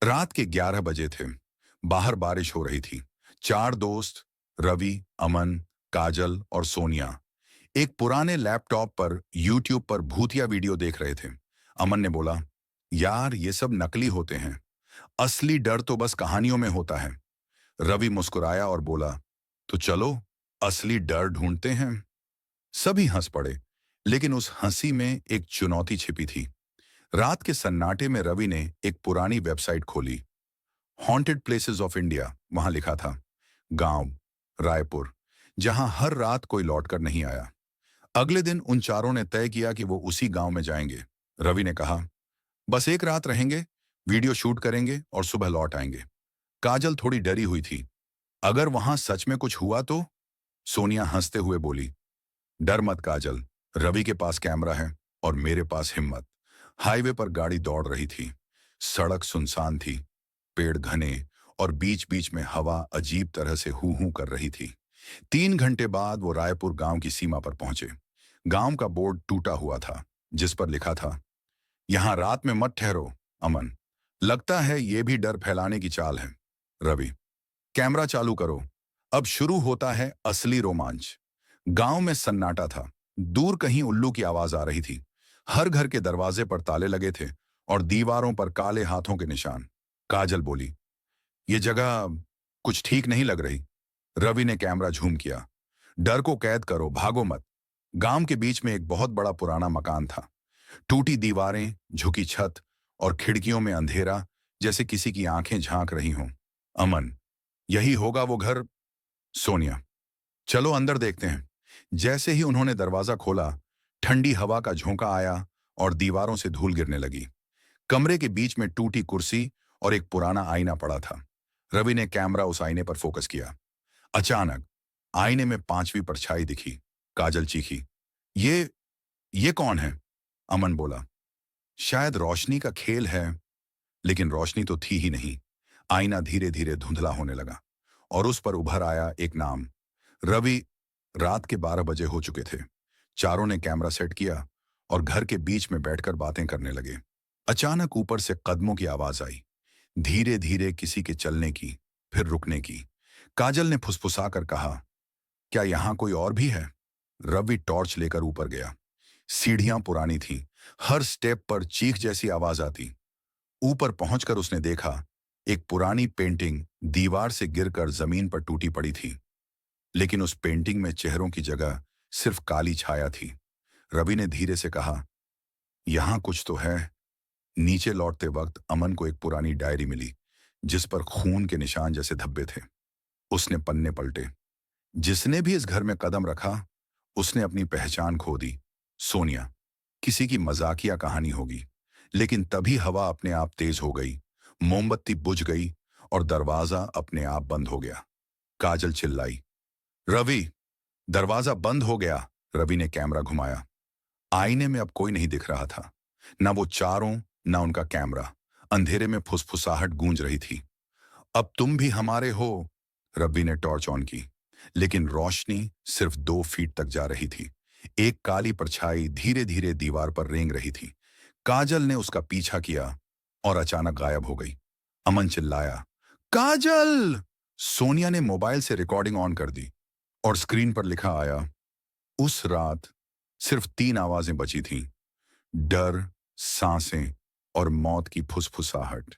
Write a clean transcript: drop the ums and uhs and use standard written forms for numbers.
रात के 11 बजे थे। बाहर बारिश हो रही थी। चार दोस्त, रवि, अमन, काजल और सोनिया, एक पुराने लैपटॉप पर यूट्यूब पर भूतिया वीडियो देख रहे थे। अमन ने बोला, यार ये सब नकली होते हैं। असली डर तो बस कहानियों में होता है। रवि मुस्कुराया और बोला, तो चलो असली डर ढूंढते हैं। सभी हंस पड़े, लेकिन उस हंसी में एक चुनौती छिपी थी। रात के सन्नाटे में रवि ने एक पुरानी वेबसाइट खोली। हॉन्टेड प्लेसेस ऑफ इंडिया, वहां लिखा था। गांव रायपुर, जहां हर रात कोई लौटकर नहीं आया। अगले दिन उन चारों ने तय किया कि वो उसी गांव में जाएंगे। रवि ने कहा, बस एक रात रहेंगे, वीडियो शूट करेंगे और सुबह लौट आएंगे। काजल थोड़ी डरी हुई थी। अगर वहां सच में कुछ हुआ तो? सोनिया हंसते हुए बोली, डर मत काजल, रवि के पास कैमरा है और मेरे पास हिम्मत। हाईवे पर गाड़ी दौड़ रही थी। सड़क सुनसान थी, पेड़ घने और बीच बीच में हवा अजीब तरह से हू हू कर रही थी। 3 घंटे बाद वो रायपुर गांव की सीमा पर पहुंचे। गांव का बोर्ड टूटा हुआ था, जिस पर लिखा था, यहां रात में मत ठहरो। अमन, लगता है ये भी डर फैलाने की चाल है। रवि, कैमरा चालू करो, अब शुरू होता है असली रोमांच। गांव में सन्नाटा था। दूर कहीं उल्लू की आवाज आ रही थी। हर घर के दरवाजे पर ताले लगे थे और दीवारों पर काले हाथों के निशान। काजल बोली, ये जगह कुछ ठीक नहीं लग रही। रवि ने कैमरा झूम किया, डर को कैद करो, भागो मत। गांव के बीच में एक बहुत बड़ा पुराना मकान था। टूटी दीवारें, झुकी छत और खिड़कियों में अंधेरा, जैसे किसी की आंखें झांक रही हों। अमन, यही होगा वो घर। सोनिया, चलो अंदर देखते हैं। जैसे ही उन्होंने दरवाजा खोला, ठंडी हवा का झोंका आया और दीवारों से धूल गिरने लगी। कमरे के बीच में टूटी कुर्सी और एक पुराना आईना पड़ा था। रवि ने कैमरा उस आईने पर फोकस किया। अचानक आईने में पांचवी परछाई दिखी। काजल चीखी, ये ये कौन है? अमन बोला, शायद रोशनी का खेल है। लेकिन रोशनी तो थी ही नहीं। आईना धीरे धीरे धुंधला होने लगा और उस पर उभर आया एक नाम, रवि। रात के 12 बजे हो चुके थे। चारों ने कैमरा सेट किया और घर के बीच में बैठकर बातें करने लगे। अचानक ऊपर से कदमों की आवाज आई, धीरे धीरे किसी के चलने की, फिर रुकने की। काजल ने फुसफुसाकर कहा, क्या यहां कोई और भी है? रवि टॉर्च लेकर ऊपर गया। सीढ़ियां पुरानी थीं, हर स्टेप पर चीख जैसी आवाज आती। ऊपर पहुंचकर उसने देखा, एक पुरानी पेंटिंग दीवार से गिरकर जमीन पर टूटी पड़ी थी। लेकिन उस पेंटिंग में चेहरों की जगह सिर्फ काली छाया थी। रवि ने धीरे से कहा, यहां कुछ तो है। नीचे लौटते वक्त अमन को एक पुरानी डायरी मिली, जिस पर खून के निशान जैसे धब्बे थे। उसने पन्ने पलटे। जिसने भी इस घर में कदम रखा, उसने अपनी पहचान खो दी। सोनिया, किसी की मजाकिया कहानी होगी। लेकिन तभी हवा अपने आप तेज हो गई, मोमबत्ती बुझ गई और दरवाजा अपने आप बंद हो गया। काजल चिल्लाई, रवि, दरवाजा बंद हो गया। रवि ने कैमरा घुमाया। आईने में अब कोई नहीं दिख रहा था, ना वो चारों, ना उनका कैमरा। अंधेरे में फुसफुसाहट गूंज रही थी, अब तुम भी हमारे हो। रवि ने टॉर्च ऑन की, लेकिन रोशनी सिर्फ 2 फीट तक जा रही थी। एक काली परछाई धीरे धीरे दीवार पर रेंग रही थी। काजल ने उसका पीछा किया और अचानक गायब हो गई। अमन चिल्लाया, काजल! सोनिया ने मोबाइल से रिकॉर्डिंग ऑन कर दी और स्क्रीन पर लिखा आया, उस रात सिर्फ 3 आवाजें बची थीं, डर, सांसें और मौत की फुसफुसाहट।